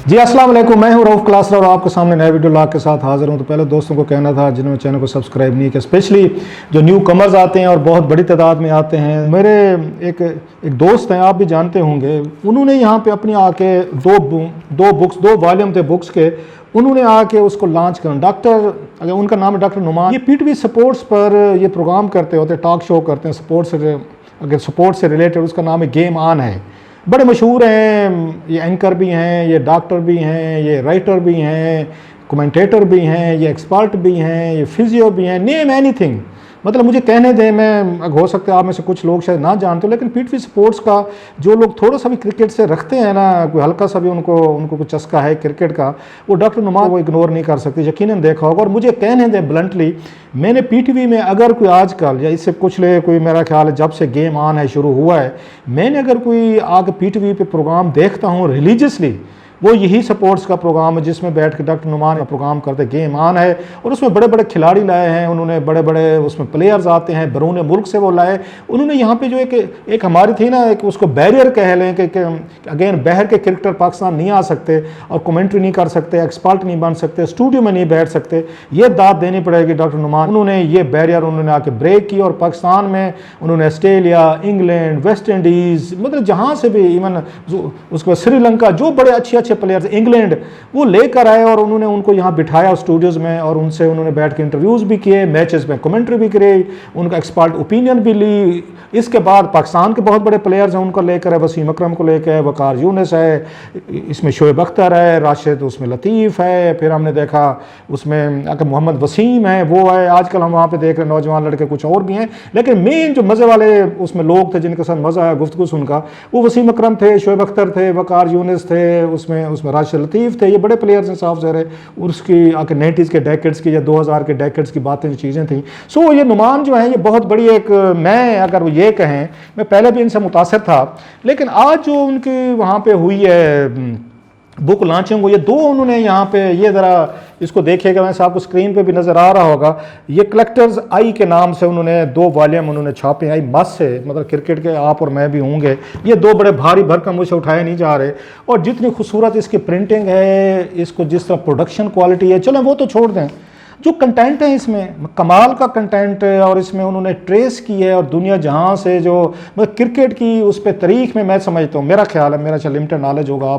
जी अस्सलाम वालेकुम, मैं हूं रऊफ क्लासर और आपके सामने नए वीडियो लाग के साथ हाजिर हूं। तो पहले दोस्तों को कहना था जिन्होंने चैनल को सब्सक्राइब नहीं किया, स्पेशली जो न्यू कमर्स आते हैं और बहुत बड़ी तादाद में आते हैं। मेरे एक दोस्त हैं, आप भी जानते होंगे, उन्होंने यहाँ पे अपनी आके दो वॉल्यूम थे बुक्स के, उन्होंने आके उसको लॉन्च कर अगर उनका नाम है डॉक्टर नुमान। ये पीटीवी स्पोर्ट्स पर ये प्रोग्राम करते होते, टॉक शो करते हैं स्पोर्ट्स से रिलेटेड। उसका नाम है गेम ऑन है। बड़े मशहूर हैं, ये एंकर भी हैं, ये डॉक्टर भी हैं, ये राइटर भी हैं, कमेंटेटर भी हैं, ये एक्सपर्ट भी हैं, ये फिजियो भी हैं, नेम एनीथिंग। मतलब मुझे कहने दें, मैं हो सकता है आप में से कुछ लोग शायद ना जानते हो, लेकिन पीटीवी स्पोर्ट्स का जो लोग थोड़ा सा भी क्रिकेट से रखते हैं ना, कोई हल्का सा भी उनको कुछ चस्का है क्रिकेट का, वो डॉक्टर नुमान वो इग्नोर नहीं कर सकते, यकीनन देखा होगा। और मुझे कहने दें ब्लंटली, मैंने पीटीवी में अगर कोई आजकल या इससे पिछले कोई मेरा ख्याल है जब से गेम ऑन है शुरू हुआ है, मैंने अगर कोई आगे पीटीवी पे प्रोग्राम देखता हूँ रिलीजियसली, वो यही स्पोर्ट्स का प्रोग्राम है जिसमें बैठ के डॉक्टर नुमान का प्रोग्राम करते। गेम ऑन है और उसमें बड़े बड़े खिलाड़ी लाए हैं उन्होंने, बड़े बड़े उसमें प्लेयर्स आते हैं, बैरून मुल्क से वो लाए। उन्होंने यहाँ पे जो एक हमारी थी ना, एक उसको बैरियर कह लें कि अगेन बाहर के क्रिकेटर पाकिस्तान नहीं आ सकते और कमेंट्री नहीं कर सकते, एक्सपर्ट नहीं बन सकते, स्टूडियो में नहीं बैठ सकते, ये दाद देनी पड़ेगी डॉक्टर नुमान। उन्होंने ये बैरियर उन्होंने आके ब्रेक की और पाकिस्तान में उन्होंने ऑस्ट्रेलिया, इंग्लैंड, वेस्ट इंडीज़, मतलब जहाँ से भी, इवन उसके बाद श्रीलंका, जो बड़े अच्छे प्लेयर्स, इंग्लैंड, वो लेकर आए और उन्होंने उनको यहाँ बिठाया स्टूडियोज़ में और उनसे उन्होंने बैठ के इंटरव्यूज़ भी किए, मैचेस में कमेंट्री भी करी, उनका एक्सपर्ट ओपिनियन भी ली। इसके बाद पाकिस्तान के बहुत बड़े प्लेयर्स हैं, उनको लेकर है, वसीम अकरम को लेकर है, वकार यूनिस है, इसमें शोएब अख्तर है, राशिद उसमें लतीफ़ है, फिर हमने देखा उसमें अगर मोहम्मद वसीम है, वो है। आजकल हम वहाँ पे देख रहे हैं नौजवान लड़के कुछ और भी हैं, लेकिन मेन जो मज़े वाले उसमें लोग थे जिनके साथ मज़ा आया गुफ्तगू सुनकर, वो वसीम अकरम थे, शोएब अख्तर थे, वकार यूनिस थे, उसमें राशिद लतीफ़ थे। ये बड़े प्लेयर्स हैं साफ ज़ाहिर है, उसकी आके 90s के डेकेड्स की या 2000 के डेकेड्स की बातें, जो चीज़ें थी। सो ये नुमान जो है, ये बहुत बड़ी एक, मैं अगर वो ये कहें, मैं पहले भी इनसे मुतासिर था, लेकिन आज जो उनकी वहाँ पे हुई है बुक लॉन्चिंग, वो ये दो उन्होंने यहाँ पे, ये ज़रा इसको देखिएगा, वैसे आपको स्क्रीन पे भी नज़र आ रहा होगा, ये कलेक्टर्स आई के नाम से उन्होंने 2 वॉल्यूम उन्होंने छापे। आई मस्त से, मतलब क्रिकेट के आप और मैं भी होंगे, ये 2 बड़े भारी भरकम मुझसे उठाए नहीं जा रहे। और जितनी खूबसूरत इसकी प्रिंटिंग है, इसको जिस तरह प्रोडक्शन क्वालिटी है, चलें वो तो छोड़ दें, जो कंटेंट है इसमें कमाल का कंटेंट है। और इसमें उन्होंने ट्रेस की है और दुनिया जहाँ से जो मतलब क्रिकेट की उस पर तारीख में, मैं समझता हूँ, मेरा ख्याल है, मेरा लिमिटेड नॉलेज होगा,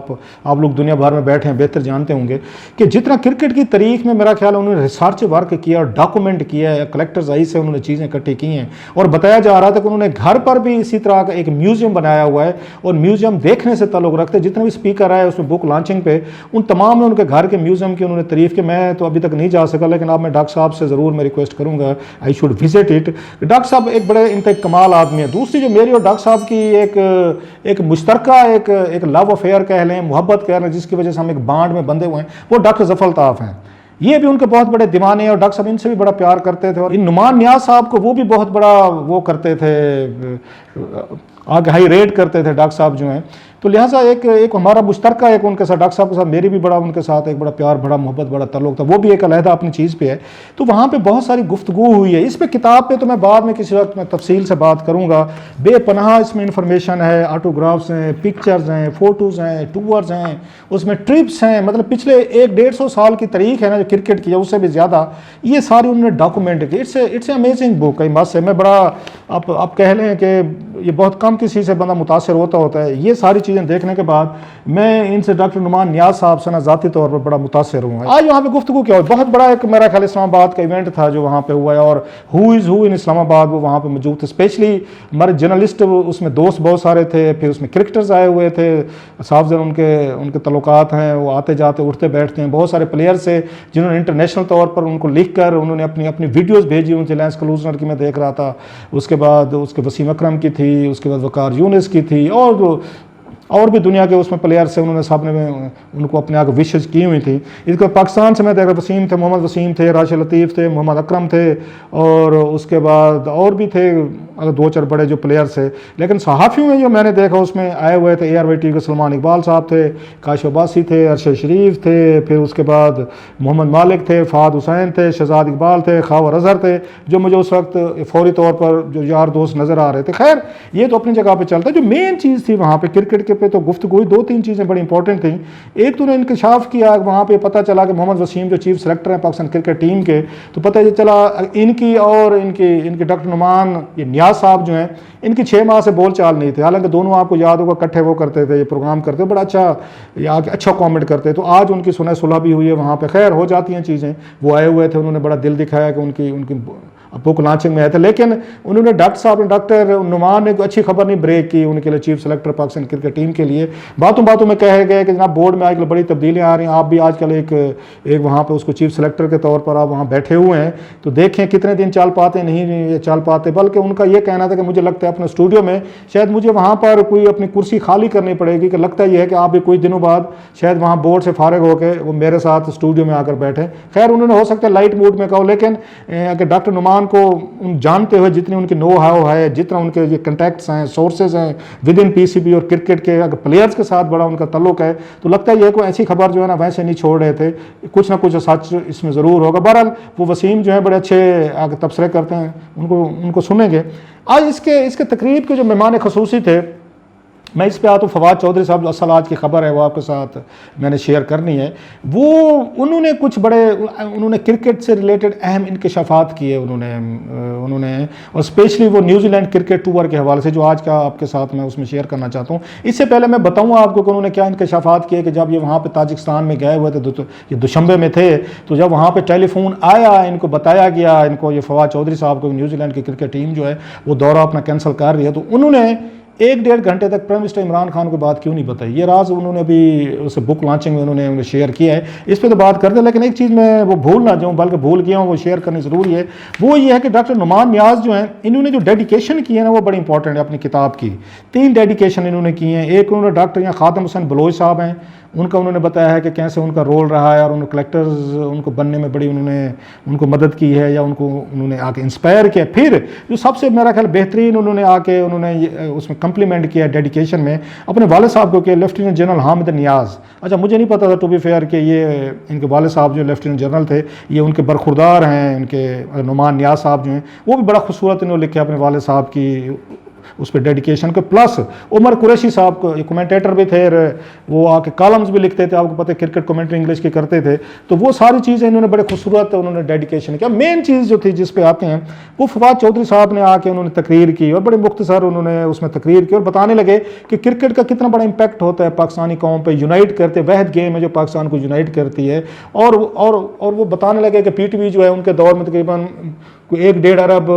आप लोग दुनिया भर में बैठे हैं, बेहतर जानते होंगे कि जितना क्रिकेट की तारीख में मेरा ख्याल है उन्होंने रिसर्च वर्क किया और डॉक्यूमेंट किया है, कलेक्टर्स आई से उन्होंने चीज़ें इकट्ठी की हैं। और बताया जा रहा था कि उन्होंने घर पर भी इसी तरह का एक म्यूज़ियम बनाया हुआ है और म्यूज़ियम देखने से ताल्लुक़ रखते, जितने भी स्पीकर आए उसमें बुक लॉन्चिंग पे, उन तमाम ने उनके घर के म्यूज़ियम की उन्होंने तारीफ़ की। मैं तो अभी तक नहीं जा सका, लेकिन अब मैं डॉक्टर साहब से ज़रूर मैं रिक्वेस्ट करूंगा, I should visit it. Doctor साहब एक बड़े इनका कमाल आदमी है। दूसरी जो मेरी और डॉक्टर साहब की एक मुश्तरका एक लव अफेयर कह लें, मोहब्बत कह लें, जिसकी वजह से हम एक बांड में बंधे हुए हैं, वो डॉक्टर ज़फ़र अल्ताफ़ हैं। ये भी उनके बहुत बड़े दीवाने हैं और डॉक्टर साहब इनसे भी बड़ा प्यार करते थे। और इन नुमान नियाज़ साहब को वो भी बहुत बड़ा वो करते थे, आगे हाई रेट करते थे डॉक्टर साहब जो हैं। तो लिहाजा एक हमारा मुश्तरका एक उनके साथ, डॉक्टर साहब के साथ मेरी भी बड़ा उनके साथ एक बड़ा प्यार, बड़ा मोहब्बत, बड़ा ताल्लुक़ था। वो भी एक अलहदा अपनी चीज़ पे है। तो वहाँ पे बहुत सारी गुफ्तगू हुई है। इस पे किताब पे तो मैं बाद में किसी वक्त में तफसील से बात करूँगा। बेपनाह इसमें इंफॉर्मेशन है, ऑटोग्राफ्स हैं, पिक्चर्स हैं, फ़ोटोज़ हैं, टूर्स हैं, उसमें ट्रिप्स हैं, मतलब पिछले 100-150 साल की तारीख है ना जो क्रिकेट की है, उससे भी ज़्यादा ये सारी उन्होंने डॉक्यूमेंट की। It's amazing book. कई मस्त से मैं बड़ा, आप कह लें कि ये बहुत कम किसी से बंदा मुतासर होता है। ये सारी चीज़ें देखने के बाद मैं इनसे डॉक्टर नुमान नियाज़ साहब से ना ज़ाती तौर पर बड़ा मुतासर हुआ। आज वहाँ पे गुफ्तगू क्या हुई, बहुत बड़ा एक मेरा ख्याल इस्लामाबाद का इवेंट था जो वहाँ पे हुआ है, और who is who in Islamabad वो वहाँ पे मौजूद थे। स्पेशली हमारे जर्नलिस्ट उसमें दोस्त बहुत सारे थे, फिर उसमें क्रिकेटर्स आए हुए थे, साफ ज़रा उनके तल्लुकात हैं, वो आते जाते उठते बैठते हैं। बहुत सारे प्लेयर्स थे जिन्होंने इंटरनेशनल तौर पर उनको लिख कर उन्होंने अपनी वीडियोज़ भेजी। उनसे लैंस क्लूजनर की मैं देख रहा था, उसके बाद उसके वसीम अकरम की थी, उसके बाद वकार यूनिस की थी, और भी दुनिया के उसमें प्लेयर्स से उन्होंने सब ने उनको अपने आगे विशेष की हुई थी। इसके पाकिस्तान से मैं देख रहा, वसीम थे, मोहम्मद वसीम थे, राशिद लतीफ़ थे, मोहम्मद अकरम थे, और उसके बाद और भी थे 2-4 बड़े जो प्लेयर्स थे। लेकिन सहाफ़ियों में जो मैंने देखा उसमें आए हुए थे ARYT के सलमान इकबाल साहब थे, काशिफ अब्बासी थे, अरशद शरीफ थे, फिर उसके बाद मोहम्मद मालिक थे, फ़ाद हुसैन थे, शहजाद इकबाल थे, खावर अजहर थे, जो मुझे उस वक्त फौरी तौर पर जो यार दोस्त नज़र आ रहे थे। खैर ये तो अपनी जगह पर चलता है। जो मेन चीज़ थी वहाँ पर क्रिकेट के پہ تو گفتگو 2-3 چیزیں بڑی انپورٹنٹ تھیں. ایک تو انہوں نے انکشاف کیا, وہاں پہ پتہ چلا کہ محمد وسیم جو چیف سلیکٹر ہیں پاکستان کرکٹ ٹیم کے, تو پتہ یہ چلا ان کی اور ان کے ڈاکٹر نعمان یہ نیاز صاحب جو ہیں, ان کی 6 ماہ سے بول چال نہیں تھے. حالانکہ دونوں آپ کو یاد ہوگا اکٹھے وہ کرتے تھے, یہ پروگرام کرتے, بڑا اچھا کامنٹ کرتے. تو آج ان کی سنہ صلح بھی ہوئی ہے وہاں پہ. خیر ہو جاتی ہیں چیزیں. وہ آئے ہوئے تھے, انہوں نے بڑا دل دکھایا کہ ان کی بک لانچنگ میں آئے تھے, لیکن انہوں نے ڈاکٹر نعمان نے کوئی اچھی خبر نہیں بریک کی ان کے لیے, chief selector Pakistan cricket team کے لیے. باتوں میں کہے گئے کہ جناب بورڈ میں آج کل بڑی تبدیلیاں آ رہی ہیں, آپ بھی آج کل ایک وہاں پہ اس کو چیف سلیکٹر کے طور پر آپ وہاں بیٹھے ہوئے ہیں, تو دیکھیں کتنے دن چال پاتے نہیں یہ چال پاتے. بلکہ ان کا یہ کہنا تھا کہ مجھے لگتا ہے اپنے اسٹوڈیو میں شاید مجھے وہاں پر کوئی اپنی کرسی خالی کرنی پڑے گی, کہ لگتا یہ ہے کہ آپ بھی کچھ دنوں بعد شاید وہاں بورڈ سے فارغ ہو کے وہ میرے ساتھ اسٹوڈیو میں آ کر بیٹھے. خیر انہوں نے ہو سکتا ہے لائٹ موڈ میں کہو, لیکن کہ ڈاکٹر نعمان کو جانتے ہوئے جتنی ان کی نو ہاؤ ہے, جتنا ان کے یہ کنٹیکٹس ہیں, سورسز ہیں within P C B اور کرکٹ کے اگر پلیئرز کے ساتھ بڑا ان کا تعلق ہے, تو لگتا ہے یہ کوئی ایسی خبر جو ہے نا ویسے نہیں چھوڑ رہے تھے, کچھ نہ کچھ سچ اس میں ضرور ہوگا. بہرحال وہ وسیم جو ہیں بڑے اچھے آگے تبصرے کرتے ہیں, ان کو سنیں گے. آج اس کے تقریب کے جو مہمان خصوصی تھے, میں اس پہ آتا ہوں. فواد چودھری صاحب جو اصل آج کی خبر ہے وہ آپ کے ساتھ میں نے شیئر کرنی ہے. انہوں نے کچھ انہوں نے کرکٹ سے ریلیٹڈ اہم انکشافات کیے انہوں نے اور اسپیشلی وہ نیوزی لینڈ کرکٹ ٹور کے حوالے سے جو آج کا آپ کے ساتھ میں اس میں شیئر کرنا چاہتا ہوں. اس سے پہلے میں بتاؤں آپ کو کہ انہوں نے کیا انکشافات کیے, کہ جب یہ وہاں پہ تاجکستان میں گئے ہوئے تھے, یہ دوشنبے میں تھے, تو جب وہاں پہ ٹیلی فون آیا ان کو بتایا گیا, ان کو یہ فواد چودھری صاحب کو نیوزی لینڈ کی کرکٹ ٹیم جو ہے وہ دورہ اپنا کینسل کر رہی ہے, تو انہوں نے 1-1.5 گھنٹے تک پرائم منسٹر عمران خان کو بات کیوں نہیں بتائی. یہ راز انہوں نے ابھی اس بک لانچنگ میں انہوں نے شیئر کیا ہے, اس پہ تو بات کرتے. لیکن ایک چیز میں وہ بھول نہ جاؤں, بلکہ بھول گیا ہوں, وہ شیئر کرنی ضروری ہے. وہ یہ ہے کہ ڈاکٹر نعمان نیاز جو ہیں, انہوں نے جو ڈیڈیکیشن کی ہے نا وہ بڑی امپورٹنٹ ہے اپنی کتاب کی. 3 ڈیڈیکیشن انہوں نے کی ہیں. ایک انہوں نے ڈاکٹر یہاں خادم حسین بلوچ صاحب ہیں, ان کا انہوں نے بتایا ہے کہ کیسے ان کا رول رہا ہے, اور ان کلیکٹرز ان کو بننے میں بڑی ان کو مدد کی ہے, یا انہوں نے آ کے انسپائر کیا. پھر جو سب سے میرا خیال بہترین انہوں نے آ کے اس میں کمپلیمنٹ کیا ڈیڈیکیشن میں اپنے والد صاحب کو, کہ لیفٹیننٹ جنرل حامد نیاز. اچھا مجھے نہیں پتا تھا ٹو بی فیئر کہ یہ ان کے والد صاحب جو لیفٹیننٹ جنرل تھے یہ ان کے برخوردار ہیں. ان کے نعمان نیاز صاحب جو ہیں وہ بھی بڑا خوبصورت انہوں نے لکھا اپنے والد صاحب کی اس پہ ڈیڈیکیشن کے. پلس عمر قریشی صاحب کو کمنٹیٹر بھی تھے, وہ آ کے کالمز بھی لکھتے تھے, آپ کو پتہ ہے کرکٹ کمنٹری انگلش کی کرتے تھے. تو وہ ساری چیزیں انہوں نے بڑے خوبصورت انہوں نے ڈیڈیکیشن کیا. مین چیز جو تھی جس پہ آتے ہیں وہ فواد چودھری صاحب نے آ کے انہوں نے تقریر کی, اور بڑے مختصر انہوں نے اس میں تقریر کی, اور بتانے لگے کہ کرکٹ کا کتنا بڑا امپیکٹ ہوتا ہے پاکستانی قوم پہ, یونائٹ کرتے, واحد گیم ہے جو پاکستان کو یونائٹ کرتی ہے. اور وہ بتانے لگے کہ پی ٹی وی جو ہے ان کے دور میں تقریباً 1-1.5 ارب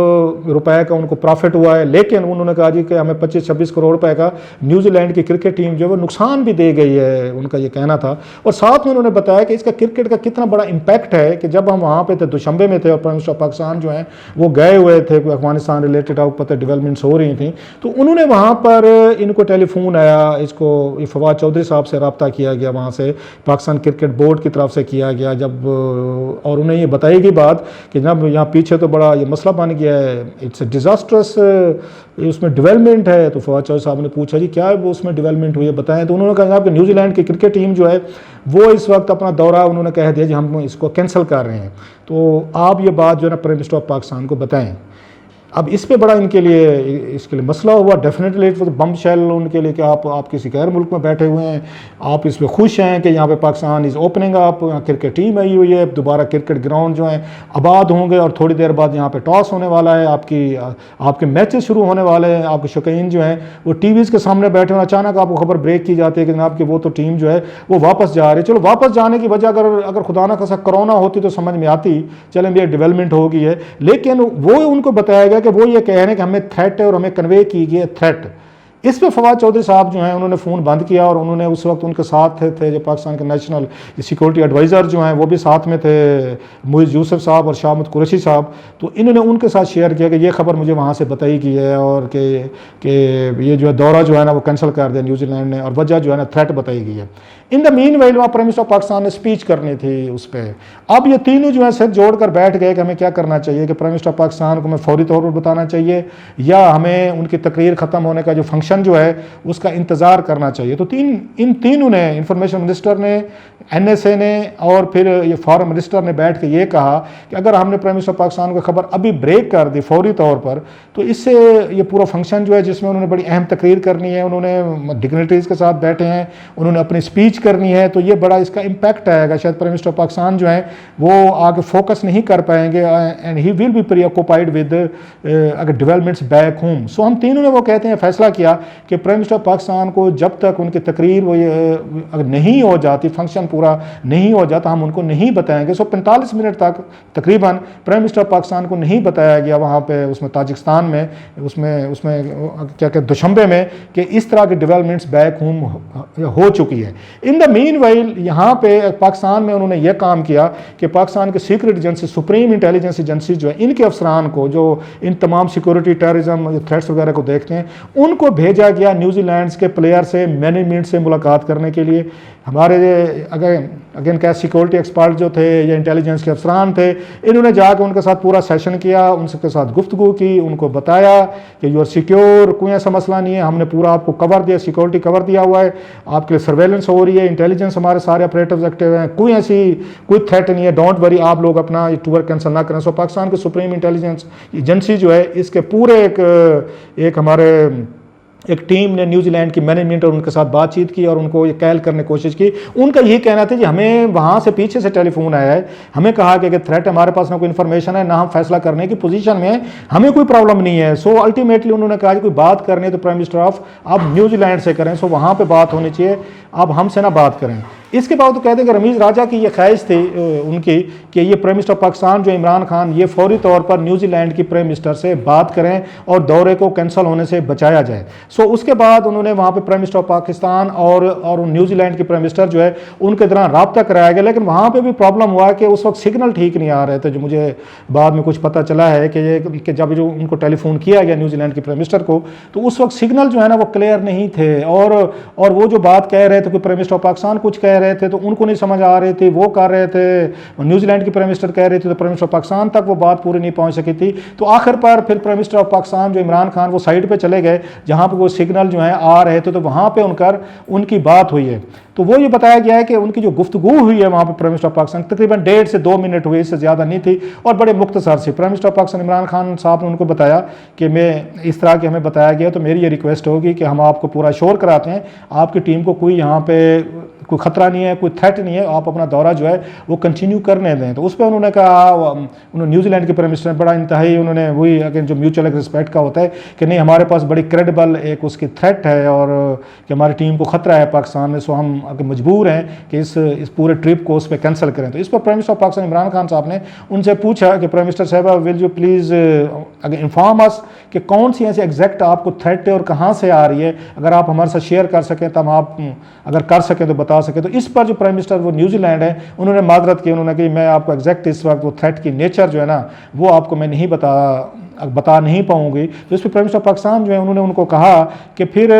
روپے کا ان کو پرافٹ ہوا ہے, لیکن انہوں نے کہا جی کہ ہمیں 25-26 کروڑ روپے کا نیوزی لینڈ کی کرکٹ ٹیم جو ہے وہ نقصان بھی دے گئی ہے, ان کا یہ کہنا تھا. اور ساتھ میں انہوں نے بتایا کہ اس کا کرکٹ کا کتنا بڑا امپیکٹ ہے, کہ جب ہم وہاں پہ تھے دوشنبے میں تھے اور پرائم منسٹر پاکستان جو ہیں وہ گئے ہوئے تھے, افغانستان ریلیٹڈ آپ کو پتہ ڈیولپمنٹس ہو رہی تھیں, تو انہوں نے وہاں پر ان کو ٹیلی فون آیا, اس کو فواد چودھری صاحب سے رابطہ کیا گیا, وہاں سے پاکستان کرکٹ بورڈ کی طرف سے کیا گیا جب, اور انہیں یہ بتائی گئی بات کہ جناب یہاں پیچھے تو بڑا یہ مسئلہ بن گیا ہے, اٹس اے ڈیزاسٹرس اس میں ڈیولپمنٹ ہے. تو فواد چودھری صاحب نے پوچھا جی کیا ہے وہ اس میں ڈیولپمنٹ ہوئی ہے بتائیں. تو انہوں نے کہا جناب کہ نیوزی لینڈ کی کرکٹ ٹیم جو ہے وہ اس وقت اپنا دورہ انہوں نے کہہ دیا جی ہم اس کو کینسل کر رہے ہیں, تو آپ یہ بات جو ہے نا پرائم منسٹر آف پاکستان کو بتائیں. اب اس پہ بڑا اس کے لیے مسئلہ ہوا. ڈیفینیٹلی بم شیل ان کے لیے کہ آپ کسی غیر ملک میں بیٹھے ہوئے ہیں, آپ اس پہ خوش ہیں کہ یہاں پہ پاکستان از اوپننگ اپ, یہاں کرکٹ ٹیم آئی ہوئی ہے, دوبارہ کرکٹ گراؤنڈ جو ہیں آباد ہوں گے, اور تھوڑی دیر بعد یہاں پہ ٹاس ہونے والا ہے, آپ کے میچز شروع ہونے والے ہیں, آپ کے شوقین جو ہیں وہ ٹی ویز کے سامنے بیٹھے ہیں, اچانک آپ کو خبر بریک کی جاتی ہے کہ جناب کہ وہ تو ٹیم جو ہے وہ واپس جا رہی ہے. چلو واپس جانے کی وجہ اگر خدا نہ خاصا کرونا ہوتی تو سمجھ میں آتی, چلیں بھی ڈیولپمنٹ ہو گئی ہے, لیکن وہ ان کو بتایا گیا کہ وہ یہ کہہ رہے ہیں کہ ہمیں تھریٹ ہے اور ہمیں کنوے کی گئی ہے تھریٹ. اس پہ فواد چودھری صاحب جو ہیں انہوں نے فون بند کیا, اور انہوں نے اس وقت ان کے ساتھ تھے جو پاکستان کے نیشنل سیکورٹی ایڈوائزر جو ہیں وہ بھی ساتھ میں تھے, معیز یوسف صاحب اور شاہ محمود قریشی صاحب. تو انہوں نے ان کے ساتھ شیئر کیا کہ یہ خبر مجھے وہاں سے بتائی گئی ہے, اور کہ یہ جو ہے دورہ جو ہے نا وہ کینسل کر دیا نیوزی لینڈ نے, اور وجہ جو ہے نا تھریٹ بتائی گئی ہے. ان دا مین وائل وہاں پرائم منسٹر آف پاکستان نے اسپیچ کرنی تھی اس پہ. اب یہ تینوں جو ہیں سر جوڑ کر بیٹھ گئے کہ ہمیں کیا کرنا چاہیے, کہ پرائم منسٹر آف پاکستان کو ہمیں فوری طور پر بتانا چاہیے, یا ہمیں ان کی تقریر ختم ہونے کا جو فنکشن फंक्शन जो है उसका इंतज़ार करना चाहिए। तो इन तीनों ने, इंफॉर्मेशन मिनिस्टर ने, NSA ने और फिर ये फॉरेन मिनिस्टर ने बैठ के ये कहा कि अगर हमने प्राइम मिनिस्टर पाकिस्तान को खबर अभी ब्रेक कर दी फौरी तौर पर, तो इससे ये पूरा फंक्शन जो है जिसमें उन्होंने बड़ी अहम तकरीर करनी है, उन्होंने डिग्निटरीज़ के साथ बैठे हैं, उन्होंने अपनी स्पीच करनी है, तो ये बड़ा इसका इम्पैक्ट आएगा। शायद प्राइम मिनिस्टर पाकिस्तान जो है वो आगे फोकस नहीं कर पाएंगे and he will be preoccupied with अगर डेवलपमेंट्स बैक होम। सो हम तीनों ने वो कहते हैं फैसला किया कि प्राइम मिनिस्टर पाकिस्तान को जब तक उनकी तकरीर वो अगर नहीं हो जाती, फंक्शन पूरा नहीं हो जाता, हम उनको नहीं बताएंगे। सो 45 मिनट तक तकरीबन प्राइम मिनिस्टर पाकिस्तान को नहीं बताया गया वहाँ पे उसमें ताजिकिस्तान में उसमें क्या कहते दुशंबे में कि इस तरह के डेवलपमेंट्स बैक होम हो चुकी है। इन द मीन वाइल यहाँ पे पाकिस्तान में उन्होंने यह काम किया कि पाकिस्तान के secret agency, supreme intelligence agency जो है, इनके अफसरान को जो इन तमाम सिक्योरिटी, टेररिज्म, थ्रेट्स वगैरह को देखते हैं, उनको भेजा गया न्यूजीलैंड के प्लेयर से, मैनेजमेंट से मुलाकात करने के लिए। हमारे अगेन क्या सिक्योरिटी एक्सपर्ट जो थे या इंटेलिजेंस के अफसरान थे, इन्होंने जाकर उनके साथ पूरा सेशन किया, उनके साथ गुफ्तगू की, उनको बताया कि यू आर सिक्योर, कोई ऐसा मसला नहीं है, हमने पूरा आपको कवर दिया, सिक्योरिटी कवर दिया हुआ है, आपके लिए सर्वेलेंस हो रही है, इंटेलिजेंस हमारे सारे ऑपरेटिव्स एक्टिव हैं, कोई थ्रेट नहीं है, डोंट वरी, आप लोग अपना ये टूर कैंसिल ना करें। सो पाकिस्तान की सुप्रीम इंटेलिजेंस एजेंसी जो है, इसके पूरे एक हमारे एक टीम ने न्यूजीलैंड की मैनेजमेंट और उनके साथ बातचीत की और उनको ये कैल करने की कोशिश की। उनका यही कहना था कि हमें वहाँ से पीछे से टेलीफोन आया है, हमें कहा कि थ्रेट, हमारे पास ना कोई इन्फॉर्मेशन है, ना हम फैसला करने की पोजीशन में है, हमें कोई प्रॉब्लम नहीं है। सो अल्टीमेटली उन्होंने कहा कि कोई बात करनी है तो प्राइम मिनिस्टर ऑफ आप न्यूजीलैंड से करें, सो वहाँ पर बात होनी चाहिए, आप हमसे ना बात करें। इसके बाद तो कहते हैं कि रमीज़ राजा की ये ख्वाहिश थी उनकी कि ये प्राइम मिनिस्टर पाकिस्तान जो इमरान खान, ये फौरी तौर पर न्यूजीलैंड की प्राइम मिनिस्टर से बात करें और दौरे को कैंसिल होने से बचाया जाए। सो उसके बाद उन्होंने वहाँ पे प्राइम मिनिस्टर पाकिस्तान और न्यूजीलैंड की प्राइम मिनिस्टर जो है उनके दौरान रब्ता कराया गया, लेकिन वहाँ पर भी प्रॉब्लम हुआ कि उस वक्त सिग्नल ठीक नहीं आ रहे थे। जो मुझे बाद में कुछ पता चला है कि जब जो उनको टेलीफोन किया गया न्यूजीलैंड के प्राइम मिनिस्टर को, तो उस वक्त सिग्नल जो है ना वो क्लियर नहीं थे और वो जो बात कह रहे थे कि प्राइम मिनिस्टर पाकिस्तान कुछ कह रहे थे तो उनको नहीं समझ आ रही थी, वो कर रहे थे, न्यूजीलैंड की प्राइम मिनिस्टर कह रही थी, तो प्राइम मिनिस्टर पाकिस्तान तक वो बात पूरी नहीं पहुंच सकी थी। तो आखिर पर फिर प्राइम मिनिस्टर ऑफ पाकिस्तान जो इमरान खान वो साइड पे चले गए जहां पे वो सिग्नल जो है आ रहे थे, तो वहां पे उनकी बात हुई है। तो वो ये बताया गया है कि उनकी जो गुफ्तगू हुई है वहाँ पर प्राइम मिनिस्टर पाकिस्तान तकरीबन 1.5 से 2 मिनट हुई, इससे ज़्यादा नहीं थी और बड़े मुख्तसर से। प्राइम मिनिस्टर पाकिस्तान इमरान खान साहब ने उनको बताया कि मैं इस तरह के हमें बताया गया, तो मेरी ये रिक्वेस्ट होगी कि हम आपको पूरा श्योर कराते हैं, आपकी टीम को कोई यहाँ पे कोई ख़तरा नहीं है, कोई थ्रेट नहीं है, आप अपना दौरा जो है वो कंटिन्यू करने दें। तो उस पर उन्होंने कहा, उन्होंने न्यूजीलैंड के प्राइम मिनिस्टर बड़ा इंतहाई उन्होंने वही अगेन जो म्यूचुअल रिस्पेक्ट का होता है कि नहीं, हमारे पास बड़ी क्रेडिबल एक उसकी थ्रेट है और कि हमारी टीम को ख़तरा है पाकिस्तान में, सो हम अगर मजबूर हैं कि इस पूरे ट्रिप को उस पर कैंसिल करें। तो इस पर prime minister of Pakistan Imran Khan साहब ने उनसे पूछा कि प्राइम मिनिस्टर साहब विल यू प्लीज़ अगर इन्फॉर्म अस कि कौन सी ऐसी एग्जैक्ट आपको थ्रेट है और कहाँ से आ रही है, अगर आप हमारे साथ शेयर कर सकें तब आप अगर कर सकें तो बता सकें। तो इस पर जो प्राइम मिनिस्टर वो न्यूजीलैंड है उन्होंने माजरत की, उन्होंने कही मैं आपको एग्जैक्ट इस वक्त वो थ्रेट की नेचर जो है ना वो आपको मैं नहीं बता नहीं पाऊंगी। तो इस पर प्राइम मिनिस्टर पाकिस्तान जो है उन्होंने उनको कहा कि फिर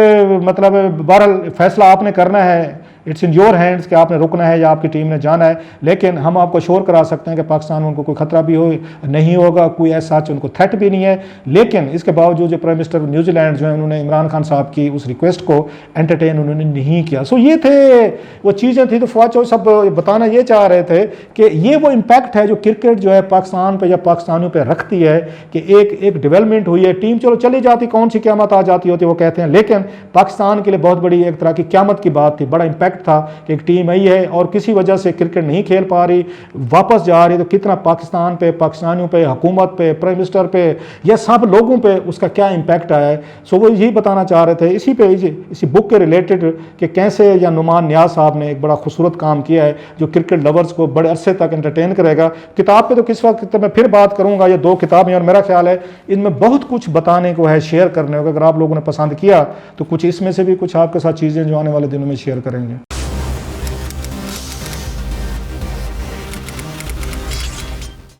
मतलब बहरहाल फैसला आपने करना है, इट्स इन योर हैंड्स कि आपने रुकना है या आपकी टीम ने जाना है, लेकिन हम आपको श्योर करा सकते हैं कि पाकिस्तान में उनको कोई खतरा भी हो नहीं होगा, कोई ऐसा उनको थ्रेट भी नहीं है। लेकिन इसके बावजूद जो प्राइम मिनिस्टर न्यूजीलैंड जो है उन्होंने इमरान खान साहब की उस रिक्वेस्ट को एंटरटेन उन्होंने नहीं किया। सो ये थे वो चीज़ें थी। तो फवाद चौधरी सब बताना ये चाह रहे थे कि ये वो इम्पैक्ट है जो क्रिकेट जो है पाकिस्तान पर या पाकिस्तानियों पर रखती है कि एक डेवलपमेंट हुई है, टीम चलो चली जाती, कौन सी क़यामत आ जाती होती वो कहते हैं, लेकिन पाकिस्तान के लिए बहुत बड़ी एक तरह की क़यामत की बात थी, बड़ा इम्पैक्ट था कि एक टीम आई है और किसी वजह से क्रिकेट नहीं खेल पा रही, वापस जा रही, तो कितना पाकिस्तान पे, पाकिस्तानियों पे, हुकूमत पे, प्राइम मिनिस्टर पे, या सब लोगों पे उसका क्या इम्पैक्ट आया है। सो वो यही बताना चाह रहे थे इसी बुक के रिलेटेड कि कैसे या नुमान नियाज साहब ने एक बड़ा खूबसूरत काम किया है जो क्रिकेट लवर्स को बड़े अरसे तक एंटरटेन करेगा। किताब पे तो किस वक्त मैं फिर बात करूँगा, ये 2 किताबें और मेरा ख्याल है इनमें बहुत कुछ बताने को है, शेयर करने को। अगर आप लोगों ने पसंद किया तो कुछ इसमें से भी कुछ आपके साथ चीज़ें जो आने वाले दिनों में शेयर करेंगे।